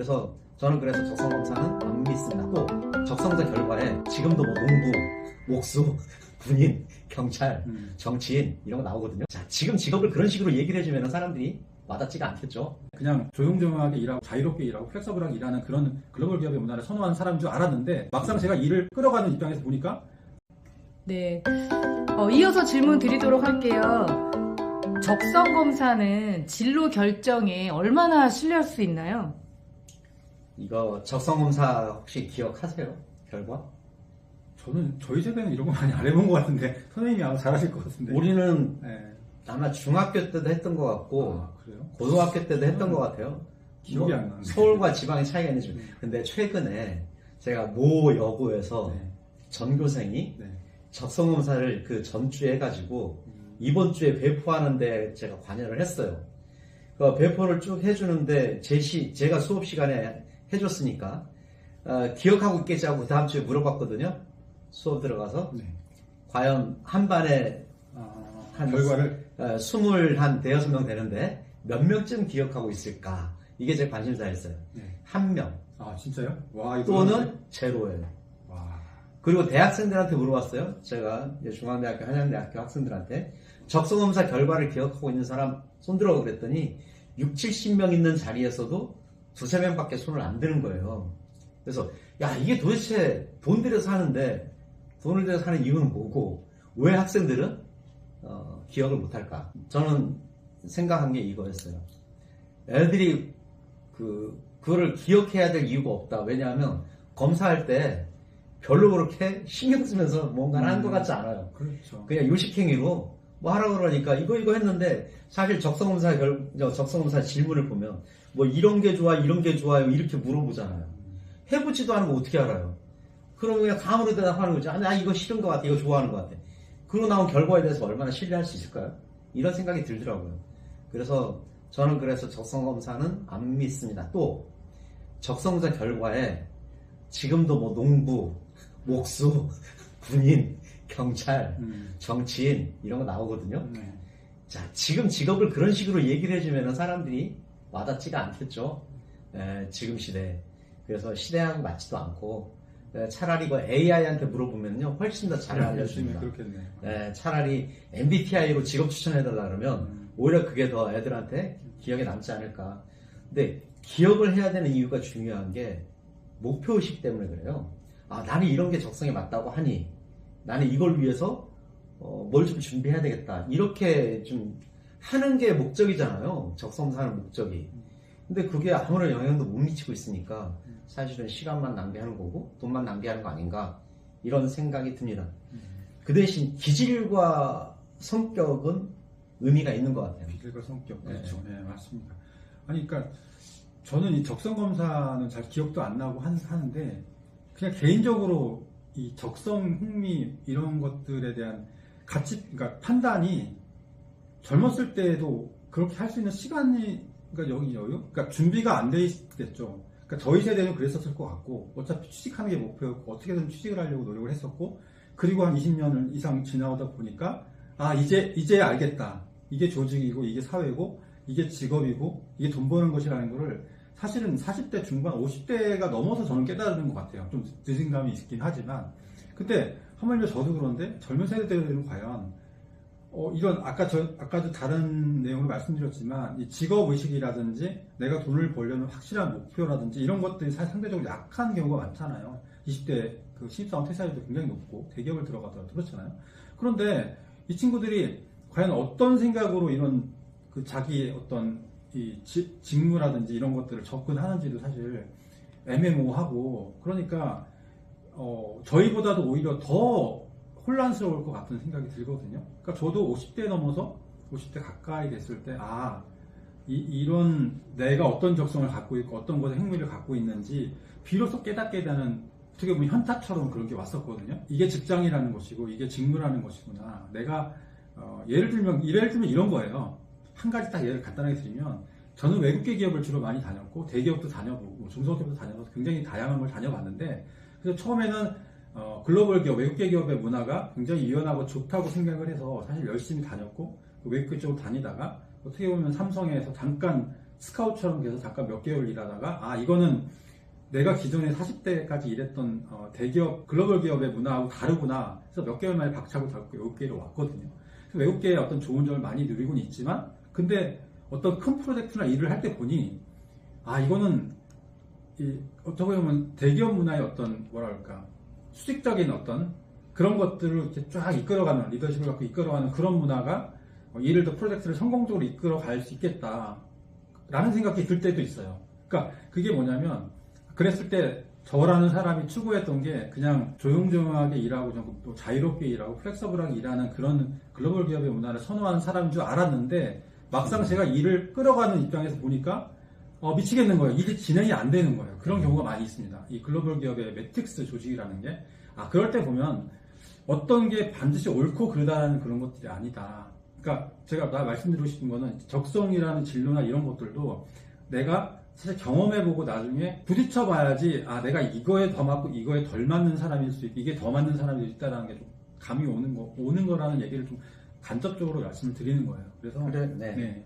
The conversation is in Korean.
그래서 저는 그래서 적성검사는 안 믿습니다. 또 적성검사 결과에 지금도 뭐 농부, 목수, 군인, 경찰, 정치인 이런 거 나오거든요. 자, 지금 직업을 그런 식으로 얘기를 해주면 사람들이 와닿지가 않겠죠. 그냥 조용조용하게 일하고 자유롭게 일하고 플렉서블하게 일하는 그런 글로벌 기업의 문화를 선호하는 사람인 줄 알았는데 막상 제가 일을 끌어가는 입장에서 보니까 네. 이어서 질문 드리도록 할게요. 적성검사는 진로 결정에 얼마나 신뢰할 수 있나요? 이거 적성검사 혹시 기억하세요? 결과? 저는 저희 세대는 이런 거 많이 안 해본 것 같은데 선생님이 아마 잘하실 것 같은데. 우리는 네. 아마 중학교 때도 했던 것 같고 아, 그래요? 고등학교 때도 했던 것 같아요. 기억이 안 나는데. 서울과 지방의 차이가 있는지. 근데 최근에 제가 모 여고에서 네. 전교생이 네. 적성검사를 그 전주에 해가지고 이번 주에 배포하는데 제가 관여를 했어요. 그 배포를 쭉 해주는데 제가 수업 시간에 해줬으니까 기억하고 있겠지 하고 그 다음 주에 물어봤거든요. 수업 들어가서 네. 과연 한 반에 한 결과를 26명 되는데 몇 명쯤 기억하고 있을까? 이게 제 관심사였어요. 네. 한 명 아 진짜요? 와, 이거 또는 제로예요. 와. 그리고 대학생들한테 물어봤어요. 제가 이제 중앙대학교, 한양대학교 학생들한테 적성검사 결과를 기억하고 있는 사람 손들어 그랬더니 6, 70명 있는 자리에서도 두세 명밖에 손을 안 드는 거예요. 그래서 야, 이게 도대체 돈 들여서 하는데 돈을 들여서 하는 이유는 뭐고 왜 학생들은 기억을 못할까? 저는 생각한 게 이거였어요. 애들이 그거를 기억해야 될 이유가 없다. 왜냐하면 검사할 때 별로 그렇게 신경 쓰면서 뭔가를 한 것 같지 않아요. 그렇죠. 그냥 요식행위로 뭐 하라고 그러니까 이거 했는데 사실 적성검사 질문을 보면 뭐 이런 게 좋아, 이런 게 좋아요 이렇게 물어보잖아요. 해보지도 않으면 어떻게 알아요? 그러면 그냥 감으로 대답하는 거죠. 나 이거 싫은 것 같아, 이거 좋아하는 것 같아. 그러고 나온 결과에 대해서 얼마나 신뢰할 수 있을까요? 이런 생각이 들더라고요. 그래서 저는 적성검사는 안 믿습니다. 또 적성검사 결과에 지금도 뭐 농부, 목수, 군인, 경찰, 정치인 이런 거 나오거든요. 네. 자, 지금 직업을 그런 식으로 얘기를 해주면 사람들이 와닿지가 않겠죠. 지금 시대에. 그래서 시대하고 맞지도 않고 차라리 그 AI한테 물어보면요 훨씬 더 잘 알려줍니다. 그렇겠네. 차라리 MBTI로 직업 추천해달라 그러면 오히려 그게 더 애들한테 기억에 남지 않을까. 근데 기억을 해야 되는 이유가 중요한 게 목표의식 때문에 그래요. 아, 나는 이런 게 적성에 맞다고 하니 나는 이걸 위해서 뭘 좀 준비해야 되겠다. 이렇게 좀 하는 게 목적이잖아요. 적성사는 목적이. 근데 그게 아무런 영향도 못 미치고 있으니까 사실은 시간만 낭비하는 거고 돈만 낭비하는 거 아닌가 이런 생각이 듭니다. 그 대신 기질과 성격은 의미가 있는 것 같아요. 기질과 성격, 그렇죠. 네, 맞습니다. 아니, 그러니까 저는 이 적성검사는 잘 기억도 안 나고 하는데 그냥 개인적으로 이 적성, 흥미 이런 것들에 대한 그러니까 판단이 젊었을 때도 그렇게 할 수 있는 시간이 그러니까 그러니까 준비가 안 돼 있겠죠. 그러니까 저희 세대는 그랬었을 것 같고 어차피 취직하는 게 목표였고 어떻게든 취직을 하려고 노력을 했었고 그리고 한 20년 이상 지나오다 보니까 아 이제 알겠다. 이게 조직이고 이게 사회고 이게 직업이고 이게 돈 버는 것이라는 거를 사실은 40대 중반 50대가 넘어서 저는 깨달은 것 같아요. 좀 늦은 감이 있긴 하지만 근데 하물며 저도 그런데 젊은 세대들은 과연 이런 아까도 다른 내용을 말씀드렸지만 이 직업의식이라든지 내가 돈을 벌려는 확실한 목표라든지 이런 것들이 사실 상대적으로 약한 경우가 많잖아요. 20대 그 신입사원 퇴사율도 굉장히 높고 대기업을 들어가더라도 그렇잖아요. 그런데 이 친구들이 과연 어떤 생각으로 이런 그 자기의 어떤 이 직무라든지 이런 것들을 접근하는지도 사실 애매모호하고 그러니까 저희보다도 오히려 더 혼란스러울 것 같은 생각이 들거든요. 그러니까 저도 50대 넘어서 50대 가까이 됐을 때 이런 내가 어떤 적성을 갖고 있고 어떤 것에 흥미를 갖고 있는지 비로소 깨닫게 되는 어떻게 보면 현타처럼 그런 게 왔었거든요. 이게 직장이라는 것이고 이게 직무라는 것이구나. 내가 예를 들면 이런 거예요. 한 가지 딱 예를 간단하게 드리면 저는 외국계 기업을 주로 많이 다녔고 대기업도 다녀보고 중소기업도 다녀봐서 굉장히 다양한 걸 다녀봤는데 그래서 처음에는 글로벌 기업, 외국계 기업의 문화가 굉장히 유연하고 좋다고 생각을 해서 사실 열심히 다녔고 외국계 쪽으로 다니다가 어떻게 보면 삼성에서 잠깐 스카우트처럼 계속 잠깐 몇 개월 일하다가 이거는 내가 기존에 40대까지 일했던 대기업, 글로벌 기업의 문화하고 다르구나. 그래서 몇 개월 만에 박차고 외국계로 왔거든요. 외국계의 어떤 좋은 점을 많이 누리고는 있지만, 근데 어떤 큰 프로젝트나 일을 할 때 보니, 이거는, 어떻게 보면 대기업 문화의 어떤, 뭐랄까, 수직적인 어떤 그런 것들을 이렇게 쫙 이끌어가는, 리더십을 갖고 이끌어가는 그런 문화가 일을 더 프로젝트를 성공적으로 이끌어갈 수 있겠다. 라는 생각이 들 때도 있어요. 그러니까 그게 뭐냐면, 그랬을 때 저라는 사람이 추구했던 게 그냥 조용조용하게 일하고 또 자유롭게 일하고 플렉서블하게 일하는 그런 글로벌 기업의 문화를 선호하는 사람인 줄 알았는데 막상 제가 일을 끌어가는 입장에서 보니까 미치겠는 거예요. 일이 진행이 안 되는 거예요. 그런 경우가 많이 있습니다. 이 글로벌 기업의 매트릭스 조직이라는 게 그럴 때 보면 어떤 게 반드시 옳고 그르다는 그런 것들이 아니다. 그러니까 제가 말씀드리고 싶은 거는 적성이라는 진로나 이런 것들도 내가 사실 경험해보고 나중에 부딪혀봐야지 내가 이거에 더 맞고 이거에 덜 맞는 사람일 수 있고 이게 더 맞는 사람일 수 있다는 게 좀 감이 오는 거라는 얘기를 좀 간접적으로 말씀을 드리는 거예요. 그래서 그래, 네. 네.